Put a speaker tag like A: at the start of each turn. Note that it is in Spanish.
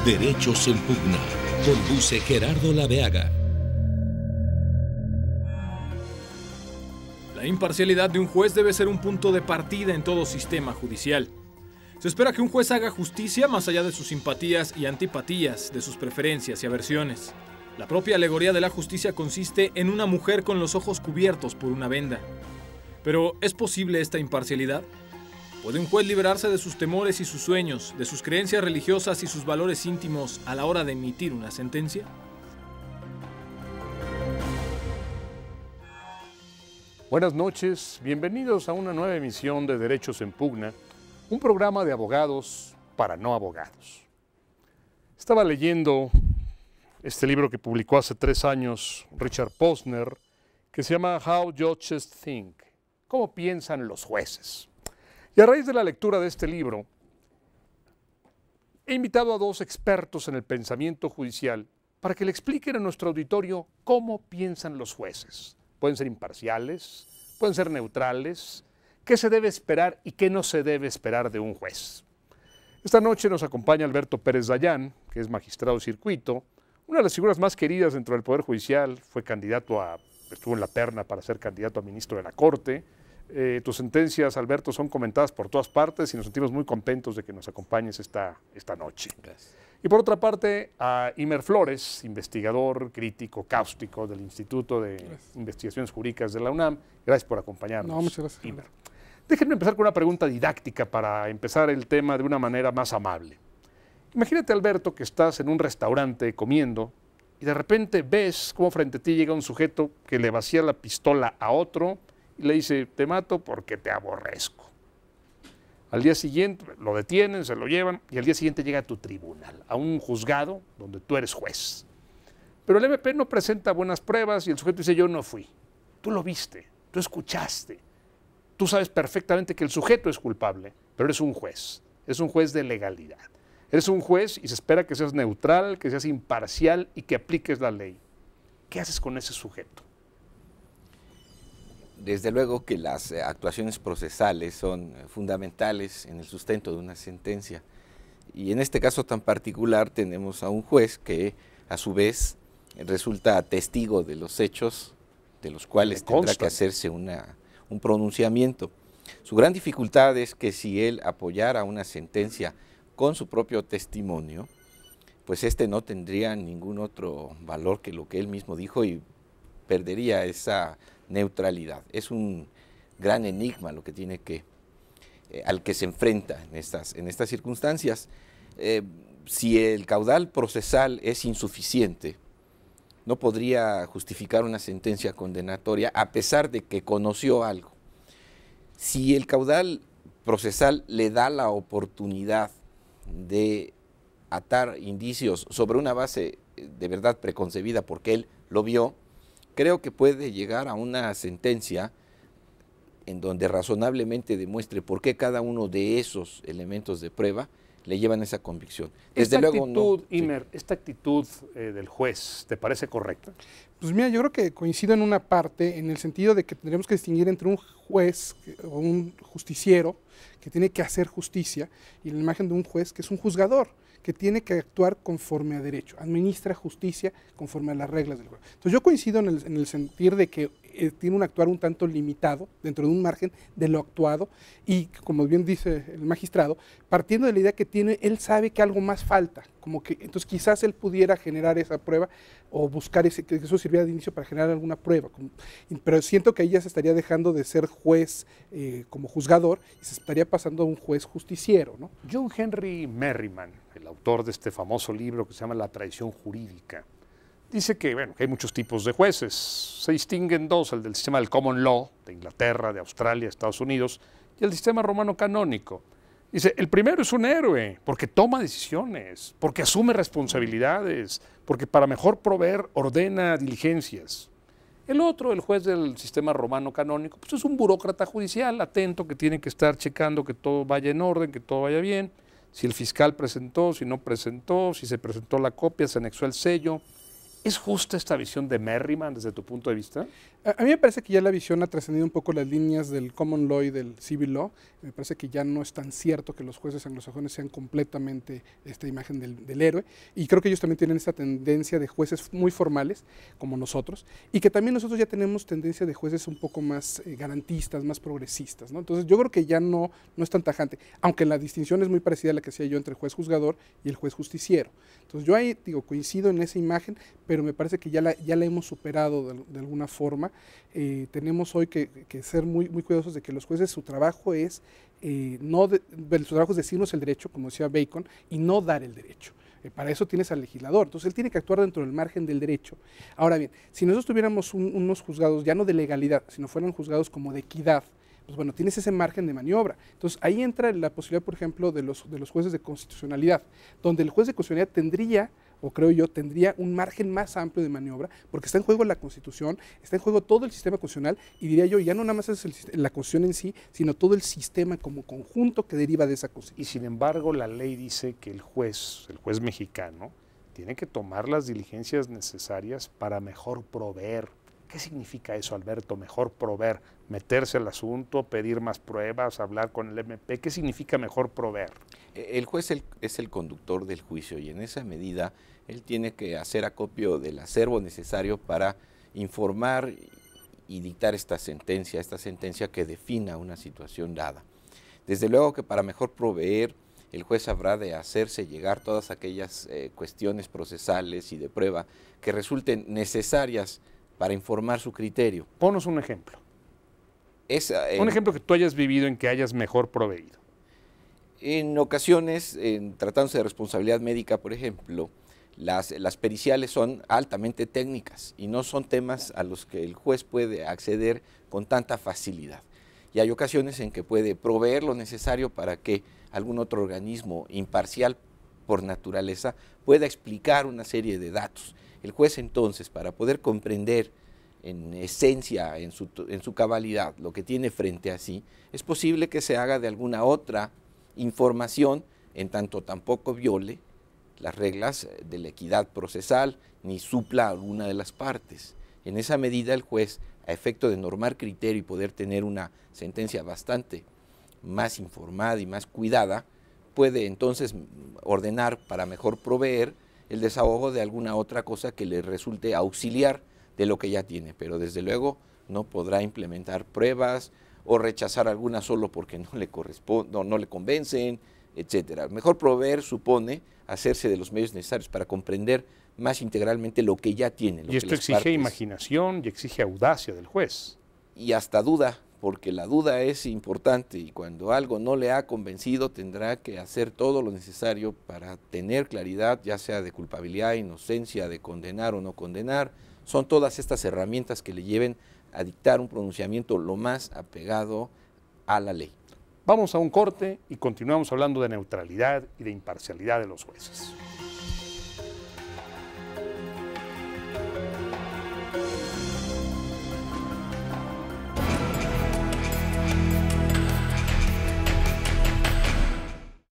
A: Derechos en Pugna. Conduce Gerardo Laveaga.
B: La imparcialidad de un juez debe ser un punto de partida en todo sistema judicial. Se espera que un juez haga justicia más allá de sus simpatías y antipatías, de sus preferencias y aversiones. La propia alegoría de la justicia consiste en una mujer con los ojos cubiertos por una venda. Pero, ¿es posible esta imparcialidad? ¿Puede un juez liberarse de sus temores y sus sueños, de sus creencias religiosas y sus valores íntimos a la hora de emitir una sentencia?
C: Buenas noches, bienvenidos a una nueva emisión de Derechos en Pugna, un programa de abogados para no abogados. Estaba leyendo este libro que publicó hace 3 años Richard Posner, que se llama How Judges Think, ¿cómo piensan los jueces? Y a raíz de la lectura de este libro, he invitado a 2 expertos en el pensamiento judicial para que le expliquen a nuestro auditorio cómo piensan los jueces. Pueden ser imparciales, pueden ser neutrales, qué se debe esperar y qué no se debe esperar de un juez. Esta noche nos acompaña Alberto Pérez Dayán, que es magistrado de circuito, una de las figuras más queridas dentro del Poder Judicial, estuvo en la terna para ser candidato a ministro de la Corte. Tus sentencias, Alberto, son comentadas por todas partes y nos sentimos muy contentos de que nos acompañes esta noche. Gracias. Y por otra parte, a Imer Flores, investigador, crítico, cáustico del Instituto de Investigaciones Jurídicas de la UNAM. Gracias por acompañarnos.
D: No, muchas gracias,
C: Imer. Déjenme empezar con una pregunta didáctica para empezar el tema de una manera más amable. Imagínate, Alberto, que estás en un restaurante comiendo y de repente ves cómo frente a ti llega un sujeto que le vacía la pistola a otro y le dice, te mato porque te aborrezco. Al día siguiente lo detienen, se lo llevan y al día siguiente llega a tu tribunal, a un juzgado donde tú eres juez. Pero el MP no presenta buenas pruebas y el sujeto dice, yo no fui. Tú lo viste, tú escuchaste. Tú sabes perfectamente que el sujeto es culpable, pero eres un juez de legalidad. Eres un juez y se espera que seas neutral, que seas imparcial y que apliques la ley. ¿Qué haces con ese sujeto?
E: Desde luego que las actuaciones procesales son fundamentales en el sustento de una sentencia. Y en este caso tan particular tenemos a un juez que a su vez resulta testigo de los hechos de los cuales tendrá que hacerse un pronunciamiento. Su gran dificultad es que si él apoyara una sentencia con su propio testimonio, pues este no tendría ningún otro valor que lo que él mismo dijo y perdería esa neutralidad. Es un gran enigma lo que tiene al que se enfrenta en estas circunstancias. Si el caudal procesal es insuficiente, no podría justificar una sentencia condenatoria a pesar de que conoció algo. Si el caudal procesal le da la oportunidad de atar indicios sobre una base de verdad preconcebida porque él lo vio, creo que puede llegar a una sentencia en donde razonablemente demuestre por qué cada uno de esos elementos de prueba le llevan esa convicción. Desde luego no.
C: Imer, ¿esta actitud del juez te parece correcta?
D: Pues mira, yo creo que coincido en una parte, en el sentido de que tendremos que distinguir entre un juez o un justiciero que tiene que hacer justicia y la imagen de un juez que es un juzgador, que tiene que actuar conforme a derecho, administra justicia conforme a las reglas del juego. Entonces yo coincido en el sentir de que tiene un actuar un tanto limitado dentro de un margen de lo actuado y, como bien dice el magistrado, partiendo de la idea que tiene, él sabe que algo más falta, como que entonces quizás él pudiera generar esa prueba o buscar que eso sirviera de inicio para generar alguna prueba, pero siento que ahí ya se estaría dejando de ser juez como juzgador y se estaría pasando a un juez justiciero, ¿no?
C: John Henry Merriman, el autor de este famoso libro que se llama La tradición jurídica, dice que, que hay muchos tipos de jueces. Se distinguen 2, el del sistema del common law, de Inglaterra, de Australia, de Estados Unidos, y el sistema romano canónico. Dice, el primero es un héroe, porque toma decisiones, porque asume responsabilidades, porque para mejor proveer ordena diligencias. El otro, el juez del sistema romano canónico, pues es un burócrata judicial atento que tiene que estar checando que todo vaya en orden, que todo vaya bien. Si el fiscal presentó, si no presentó, si se presentó la copia, se anexó el sello. ¿Es justa esta visión de Merriman desde tu punto de vista?
D: A mí me parece que ya la visión ha trascendido un poco las líneas del common law y del civil law. Me parece que ya no es tan cierto que los jueces anglosajones sean completamente esta imagen del héroe. Y creo que ellos también tienen esta tendencia de jueces muy formales, como nosotros, y que también nosotros ya tenemos tendencia de jueces un poco más garantistas, más progresistas, ¿no? Entonces yo creo que ya no es tan tajante, aunque la distinción es muy parecida a la que hacía yo entre el juez juzgador y el juez justiciero. Entonces yo ahí coincido en esa imagen, pero me parece que ya la hemos superado de alguna forma. Tenemos hoy que ser muy cuidadosos de que los jueces, su trabajo es su trabajo es decirnos el derecho, como decía Bacon, y no dar el derecho. Para eso tienes al legislador, entonces él tiene que actuar dentro del margen del derecho. Ahora bien, si nosotros tuviéramos unos juzgados ya no de legalidad, sino fueran juzgados como de equidad, pues bueno, tienes ese margen de maniobra. Entonces ahí entra la posibilidad, por ejemplo, de los jueces de constitucionalidad, donde el juez de constitucionalidad tendría un margen más amplio de maniobra, porque está en juego la Constitución, está en juego todo el sistema constitucional, y diría yo, ya no nada más es la Constitución en sí, sino todo el sistema como conjunto que deriva de esa Constitución.
C: Y sin embargo, la ley dice que el juez mexicano, tiene que tomar las diligencias necesarias para mejor proveer. ¿Qué significa eso, Alberto? Mejor proveer, meterse al asunto, pedir más pruebas, hablar con el MP. ¿Qué significa mejor proveer?
E: El juez es el conductor del juicio y en esa medida él tiene que hacer acopio del acervo necesario para informar y dictar esta sentencia que defina una situación dada. Desde luego que para mejor proveer, el juez habrá de hacerse llegar todas aquellas cuestiones procesales y de prueba que resulten necesarias para informar su criterio.
C: Ponos un ejemplo. Un ejemplo que tú hayas vivido en que hayas mejor proveído.
E: En ocasiones, tratándose de responsabilidad médica, por ejemplo, las periciales son altamente técnicas y no son temas a los que el juez puede acceder con tanta facilidad. Y hay ocasiones en que puede proveer lo necesario para que algún otro organismo imparcial por naturaleza pueda explicar una serie de datos. El juez entonces, para poder comprender en esencia, en su cabalidad, lo que tiene frente a sí, es posible que se haga de alguna otra información, en tanto tampoco viole las reglas de la equidad procesal, ni supla alguna de las partes. En esa medida el juez, a efecto de normar criterio y poder tener una sentencia bastante más informada y más cuidada, puede entonces ordenar para mejor proveer el desahogo de alguna otra cosa que le resulte auxiliar de lo que ya tiene, pero desde luego no podrá implementar pruebas o rechazar alguna solo porque no le corresponde, no le convencen, etcétera. Mejor proveer supone hacerse de los medios necesarios para comprender más integralmente lo que ya tiene.
C: Y esto exige imaginación y exige audacia del juez.
E: Y hasta duda, porque la duda es importante y cuando algo no le ha convencido tendrá que hacer todo lo necesario para tener claridad, ya sea de culpabilidad, inocencia, de condenar o no condenar. Son todas estas herramientas que le lleven a dictar un pronunciamiento lo más apegado a la ley.
C: Vamos a un corte y continuamos hablando de neutralidad y de imparcialidad de los jueces.